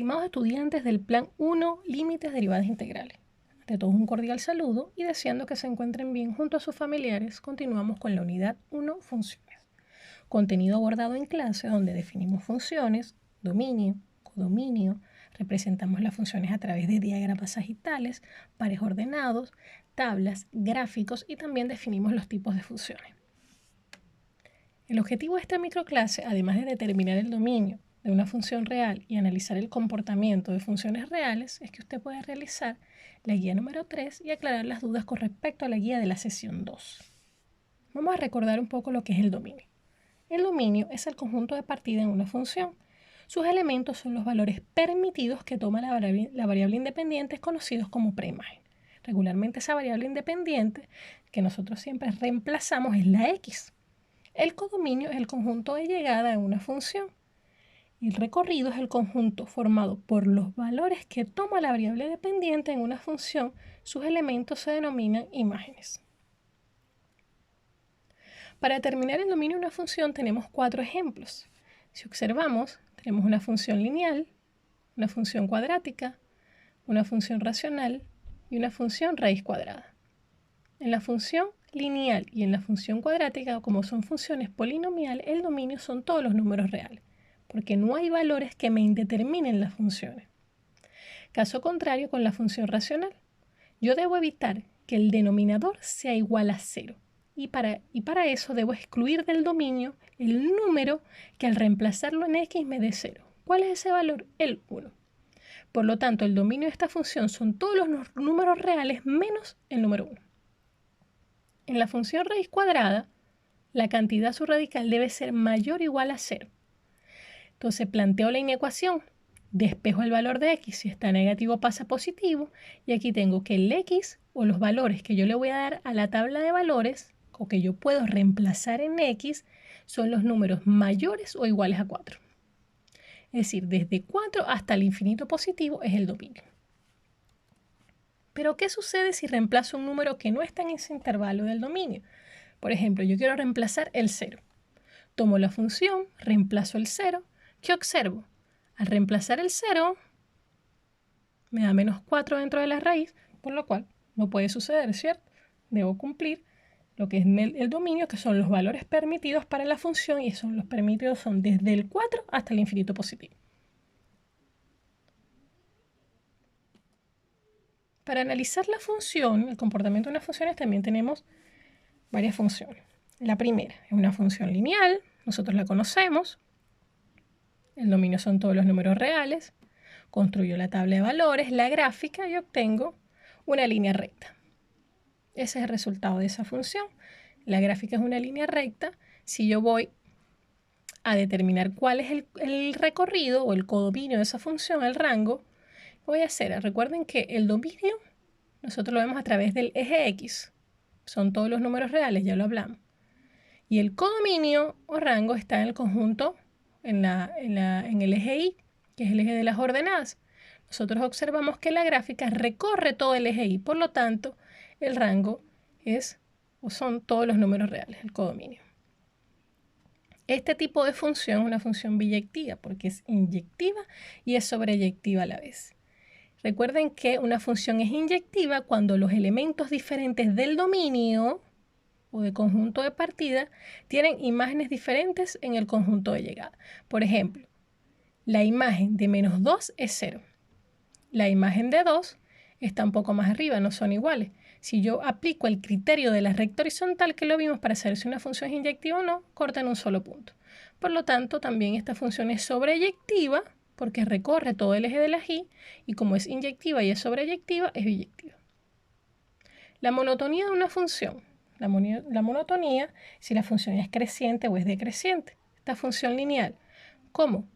Estimados estudiantes del Plan 1, Límites Derivadas Integrales. Ante todo un cordial saludo y deseando que se encuentren bien junto a sus familiares, continuamos con la unidad 1, Funciones. Contenido abordado en clase donde definimos funciones, dominio, codominio, representamos las funciones a través de diagramas sagitales, pares ordenados, tablas, gráficos y también definimos los tipos de funciones. El objetivo de esta microclase, además de determinar el dominio de una función real y analizar el comportamiento de funciones reales, es que usted puede realizar la guía número 3 y aclarar las dudas con respecto a la guía de la sesión 2. Vamos a recordar un poco lo que es el dominio. El dominio es el conjunto de partida en una función. Sus elementos son los valores permitidos que toma la variable independiente conocidos como preimagen. Regularmente esa variable independiente que nosotros siempre reemplazamos es la x. El codominio es el conjunto de llegada en una función. Y el recorrido es el conjunto formado por los valores que toma la variable dependiente en una función. Sus elementos se denominan imágenes. Para determinar el dominio de una función tenemos 4 ejemplos. Si observamos, tenemos una función lineal, una función cuadrática, una función racional y una función raíz cuadrada. En la función lineal y en la función cuadrática, como son funciones polinomiales, el dominio son todos los números reales, porque no hay valores que me indeterminen las funciones. Caso contrario con la función racional. Yo debo evitar que el denominador sea igual a 0. Y para eso debo excluir del dominio el número que al reemplazarlo en x me dé 0. ¿Cuál es ese valor? El 1. Por lo tanto, el dominio de esta función son todos los números reales menos el número 1. En la función raíz cuadrada, la cantidad subradical debe ser mayor o igual a 0. Entonces planteo la inecuación, despejo el valor de x, si está negativo pasa a positivo, y aquí tengo que el x o los valores que yo le voy a dar a la tabla de valores, o que yo puedo reemplazar en x, son los números mayores o iguales a 4. Es decir, desde 4 hasta el infinito positivo es el dominio. Pero ¿qué sucede si reemplazo un número que no está en ese intervalo del dominio? Por ejemplo, yo quiero reemplazar el 0. Tomo la función, reemplazo el 0. ¿Qué observo? Al reemplazar el 0, me da menos 4 dentro de la raíz, por lo cual no puede suceder, ¿cierto? Debo cumplir lo que es el dominio, que son los valores permitidos para la función, y los permitidos son desde el 4 hasta el infinito positivo. Para analizar la función, el comportamiento de unas funciones, también tenemos varias funciones. La primera es una función lineal, nosotros la conocemos. El dominio son todos los números reales. Construyo la tabla de valores, la gráfica y obtengo una línea recta. Ese es el resultado de esa función. La gráfica es una línea recta. Si yo voy a determinar cuál es el recorrido o el codominio de esa función, el rango, voy a hacer, recuerden que el dominio nosotros lo vemos a través del eje X. Son todos los números reales, ya lo hablamos. Y el codominio o rango está en el conjunto, en el eje Y, que es el eje de las ordenadas. Nosotros observamos que la gráfica recorre todo el eje Y, por lo tanto, el rango son todos los números reales, el codominio. Este tipo de función es una función biyectiva porque es inyectiva y es sobreyectiva a la vez. Recuerden que una función es inyectiva cuando los elementos diferentes del dominio o de conjunto de partida tienen imágenes diferentes en el conjunto de llegada. Por ejemplo, la imagen de menos 2 es 0. La imagen de 2 está un poco más arriba, no son iguales. Si yo aplico el criterio de la recta horizontal que lo vimos para saber si una función es inyectiva o no, corta en un solo punto. Por lo tanto, también esta función es sobreyectiva porque recorre todo el eje de la Y, y como es inyectiva y es sobreyectiva, es biyectiva. La monotonía de una función. La monotonía, si la función es creciente o es decreciente. Esta función lineal, ¿cómo?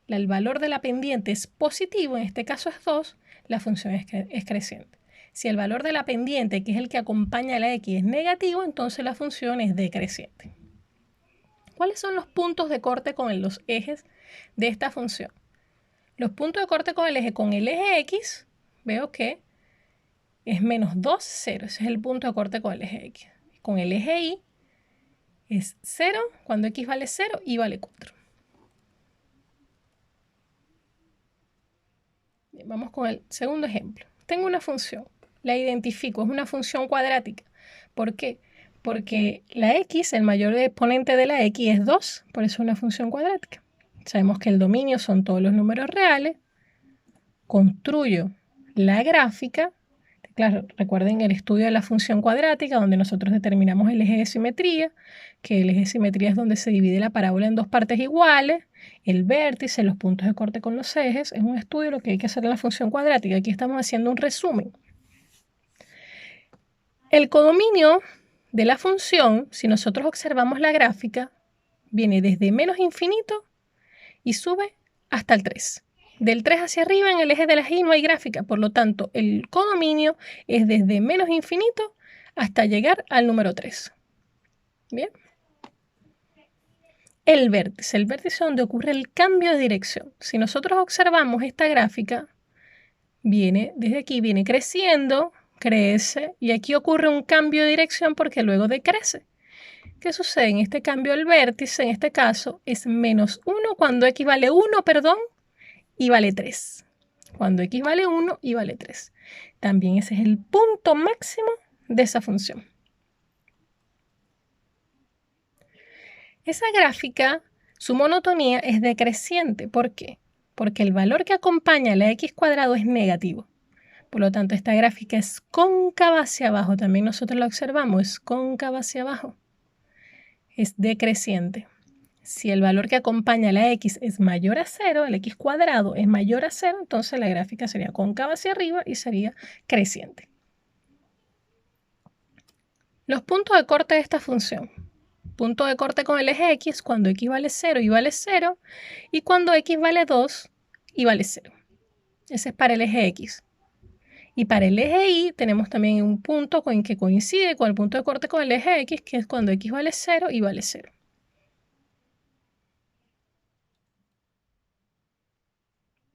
El valor de la pendiente es positivo, en este caso es 2, la función es creciente. Si el valor de la pendiente, que es el que acompaña a la x, es negativo, entonces la función es decreciente. ¿Cuáles son los puntos de corte con los ejes de esta función? Los puntos de corte con el eje x, veo que es menos 2, 0. Ese es el punto de corte con el eje x. Con el eje y es 0, cuando x vale 0, y vale 4. Vamos con el segundo ejemplo. Tengo una función, la identifico, es una función cuadrática. ¿Por qué? Porque la x, el mayor exponente de la x es 2, por eso es una función cuadrática. Sabemos que el dominio son todos los números reales. Construyo la gráfica. Claro, recuerden el estudio de la función cuadrática, donde nosotros determinamos el eje de simetría, que el eje de simetría es donde se divide la parábola en dos partes iguales, el vértice, los puntos de corte con los ejes. Es un estudio de lo que hay que hacer en la función cuadrática. Aquí estamos haciendo un resumen. El codominio de la función, si nosotros observamos la gráfica, viene desde menos infinito y sube hasta el 3. Del 3 hacia arriba en el eje de la y no hay gráfica, por lo tanto el codominio es desde menos infinito hasta llegar al número 3. Bien. El vértice es donde ocurre el cambio de dirección. Si nosotros observamos esta gráfica, desde aquí viene creciendo, crece, y aquí ocurre un cambio de dirección porque luego decrece. ¿Qué sucede? En este cambio el vértice, en este caso, es menos 1 cuando x vale 1, y vale 3. Cuando x vale 1 y vale 3. También ese es el punto máximo de esa función. Esa gráfica, su monotonía es decreciente. ¿Por qué? Porque el valor que acompaña a la x cuadrado es negativo. Por lo tanto, esta gráfica es cóncava hacia abajo. También nosotros la observamos, es cóncava hacia abajo. Es decreciente. Si el valor que acompaña a la x es mayor a 0, el x cuadrado es mayor a 0, entonces la gráfica sería cóncava hacia arriba y sería creciente. Los puntos de corte de esta función. Punto de corte con el eje x cuando x vale 0 y vale 0, y cuando x vale 2 y vale 0. Ese es para el eje x. Y para el eje y tenemos también un punto que coincide con el punto de corte con el eje x, que es cuando x vale 0 y vale 0.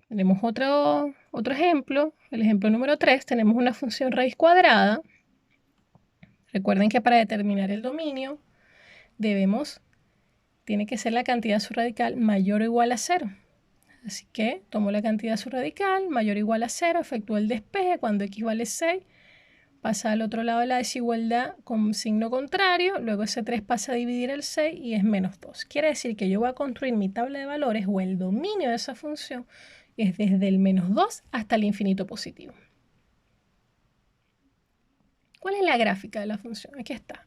Tenemos otro ejemplo, el ejemplo número 3, tenemos una función raíz cuadrada. Recuerden que para determinar el dominio tiene que ser la cantidad subradical mayor o igual a 0. Así que tomo la cantidad subradical mayor o igual a 0, efectúo el despeje, cuando x vale 6, pasa al otro lado de la desigualdad con signo contrario, luego ese 3 pasa a dividir el 6 y es menos 2. Quiere decir que yo voy a construir mi tabla de valores o el dominio de esa función es desde el menos 2 hasta el infinito positivo. ¿Cuál es la gráfica de la función? Aquí está.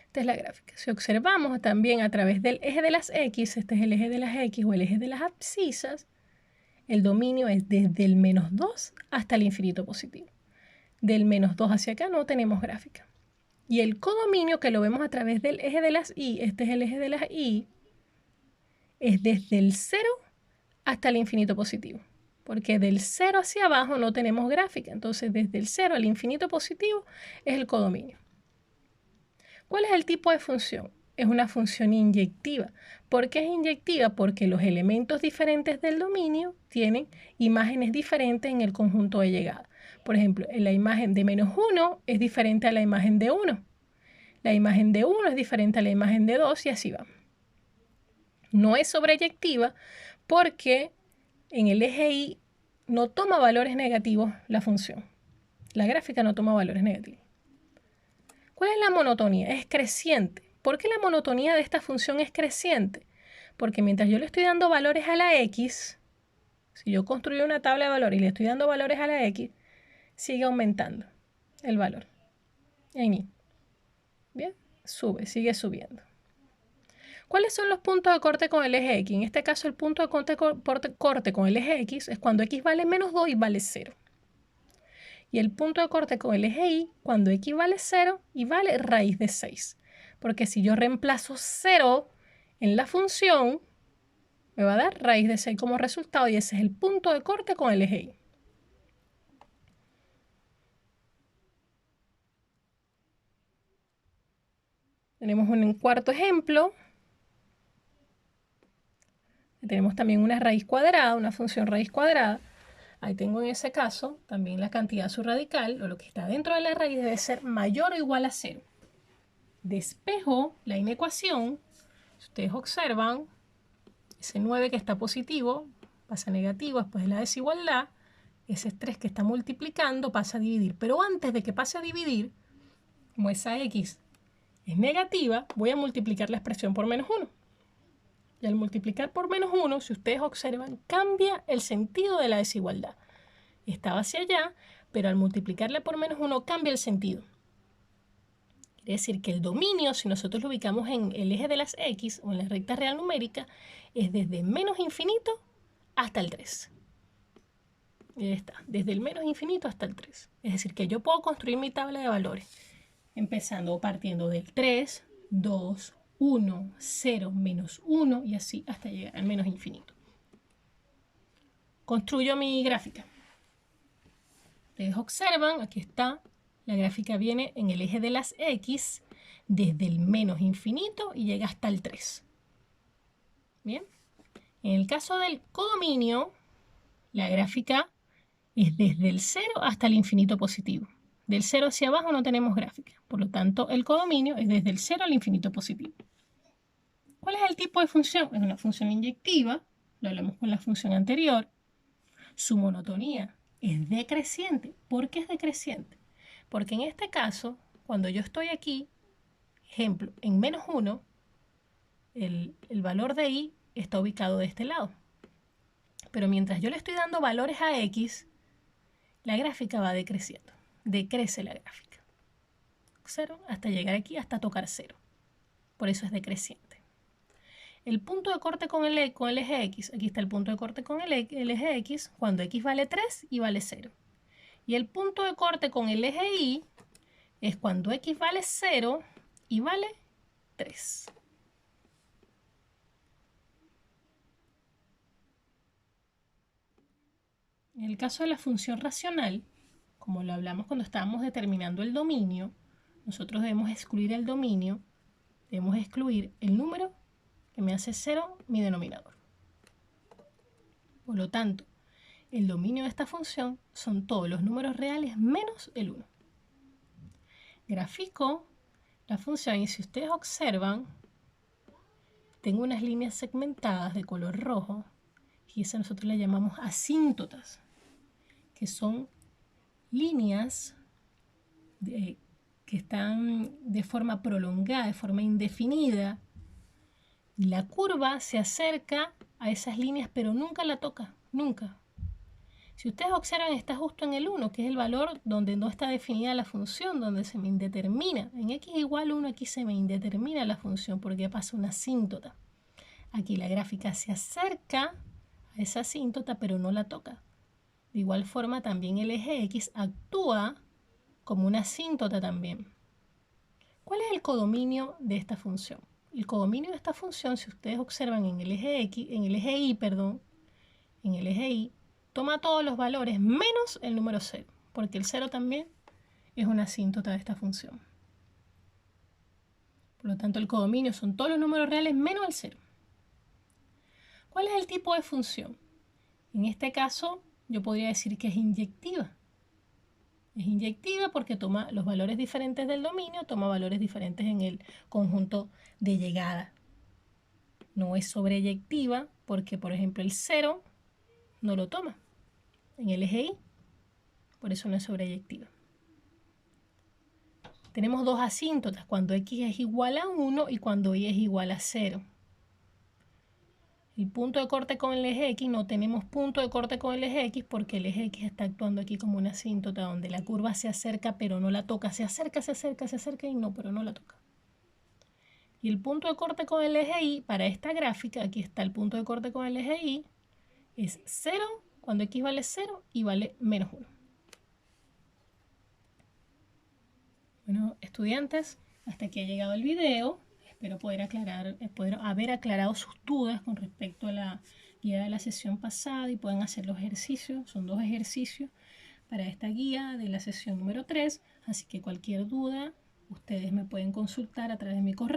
Esta es la gráfica. Si observamos también a través del eje de las x, este es el eje de las x o el eje de las abscisas, el dominio es desde el menos 2 hasta el infinito positivo. Del menos 2 hacia acá no tenemos gráfica. Y el codominio, que lo vemos a través del eje de las y, este es el eje de las y, es desde el 0 hasta el infinito positivo. Porque del 0 hacia abajo no tenemos gráfica. Entonces, desde el 0 al infinito positivo es el codominio. ¿Cuál es el tipo de función? Es una función inyectiva. ¿Por qué es inyectiva? Porque los elementos diferentes del dominio tienen imágenes diferentes en el conjunto de llegada. Por ejemplo, la imagen de menos 1 es diferente a la imagen de 1. La imagen de 1 es diferente a la imagen de 2 y así va. No es sobreyectiva porque en el eje Y no toma valores negativos la función. La gráfica no toma valores negativos. ¿Cuál es la monotonía? Es creciente. ¿Por qué la monotonía de esta función es creciente? Porque mientras yo le estoy dando valores a la x, si yo construyo una tabla de valores y le estoy dando valores a la x, sigue aumentando el valor en y. Bien, sigue subiendo. ¿Cuáles son los puntos de corte con el eje x? En este caso, el punto de corte con el eje x es cuando x vale menos 2 y vale 0. Y el punto de corte con el eje y cuando x vale 0 y vale raíz de 6. Porque si yo reemplazo 0 en la función, me va a dar raíz de 6 como resultado y ese es el punto de corte con el eje y. Tenemos un cuarto ejemplo. Tenemos también una raíz cuadrada, una función raíz cuadrada. Ahí tengo en ese caso también la cantidad subradical, o lo que está dentro de la raíz debe ser mayor o igual a 0. Despejo la inecuación. Si ustedes observan, ese 9 que está positivo pasa a negativo después de la desigualdad. ese 3 que está multiplicando pasa a dividir. Pero antes de que pase a dividir, como esa x es negativa, voy a multiplicar la expresión por menos 1. Y al multiplicar por menos 1, si ustedes observan, cambia el sentido de la desigualdad. Estaba hacia allá, pero al multiplicarla por menos 1 cambia el sentido. Quiere decir que el dominio, si nosotros lo ubicamos en el eje de las x o en la recta real numérica, es desde menos infinito hasta el 3. Y ahí está, desde el menos infinito hasta el 3. Es decir, que yo puedo construir mi tabla de valores empezando o partiendo del 3, 2, 1, 0, menos 1 y así hasta llegar al menos infinito. Construyo mi gráfica. Ustedes observan, aquí está, la gráfica viene en el eje de las x desde el menos infinito y llega hasta el 3. Bien, en el caso del codominio, la gráfica es desde el 0 hasta el infinito positivo. Del 0 hacia abajo no tenemos gráfica, por lo tanto el codominio es desde el 0 al infinito positivo. ¿Cuál es el tipo de función? Es una función inyectiva, lo hablamos con la función anterior. Su monotonía es decreciente. ¿Por qué es decreciente? Porque en este caso, cuando yo estoy aquí, ejemplo, en menos 1, el valor de i está ubicado de este lado. Pero mientras yo le estoy dando valores a x, la gráfica va decreciendo. Decrece la gráfica. 0 hasta llegar aquí, hasta tocar 0. Por eso es decreciente. El punto de corte con el eje x, aquí está el punto de corte con el eje x, cuando x vale 3 y vale 0. Y el punto de corte con el eje y es cuando x vale 0 y vale 3. En el caso de la función racional, como lo hablamos cuando estábamos determinando el dominio, nosotros debemos excluir el dominio, debemos excluir el número que me hace 0 mi denominador. Por lo tanto, el dominio de esta función son todos los números reales menos el 1. Grafico la función y si ustedes observan, tengo unas líneas segmentadas de color rojo y esas nosotros le llamamos asíntotas, que son líneas que están de forma prolongada, de forma indefinida. La curva se acerca a esas líneas, pero nunca la toca, nunca. Si ustedes observan, está justo en el 1, que es el valor donde no está definida la función, donde se me indetermina. En x igual 1, aquí se me indetermina la función porque pasa una asíntota. Aquí la gráfica se acerca a esa asíntota, pero no la toca. De igual forma, también el eje x actúa como una asíntota también. ¿Cuál es el codominio de esta función? El codominio de esta función, si ustedes observan en el eje y, toma todos los valores menos el número 0, porque el 0 también es una asíntota de esta función. Por lo tanto, el codominio son todos los números reales menos el 0. ¿Cuál es el tipo de función? En este caso, yo podría decir que es inyectiva. Es inyectiva porque toma los valores diferentes del dominio, toma valores diferentes en el conjunto de llegada. No es sobreyectiva porque, por ejemplo, el 0 no lo toma en el eje y, por eso no es sobreyectiva. Tenemos dos asíntotas, cuando x es igual a 1 y cuando y es igual a 0. El punto de corte con el eje x, no tenemos punto de corte con el eje x porque el eje x está actuando aquí como una asíntota donde la curva se acerca pero no la toca. Se acerca y no, pero no la toca. Y el punto de corte con el eje y, para esta gráfica, aquí está el punto de corte con el eje y, es 0 cuando x vale 0 y vale menos 1. Bueno, estudiantes, hasta aquí ha llegado el video. Espero poder haber aclarado sus dudas con respecto a la guía de la sesión pasada y puedan hacer los ejercicios. Son 2 ejercicios para esta guía de la sesión número 3. Así que cualquier duda, ustedes me pueden consultar a través de mi correo.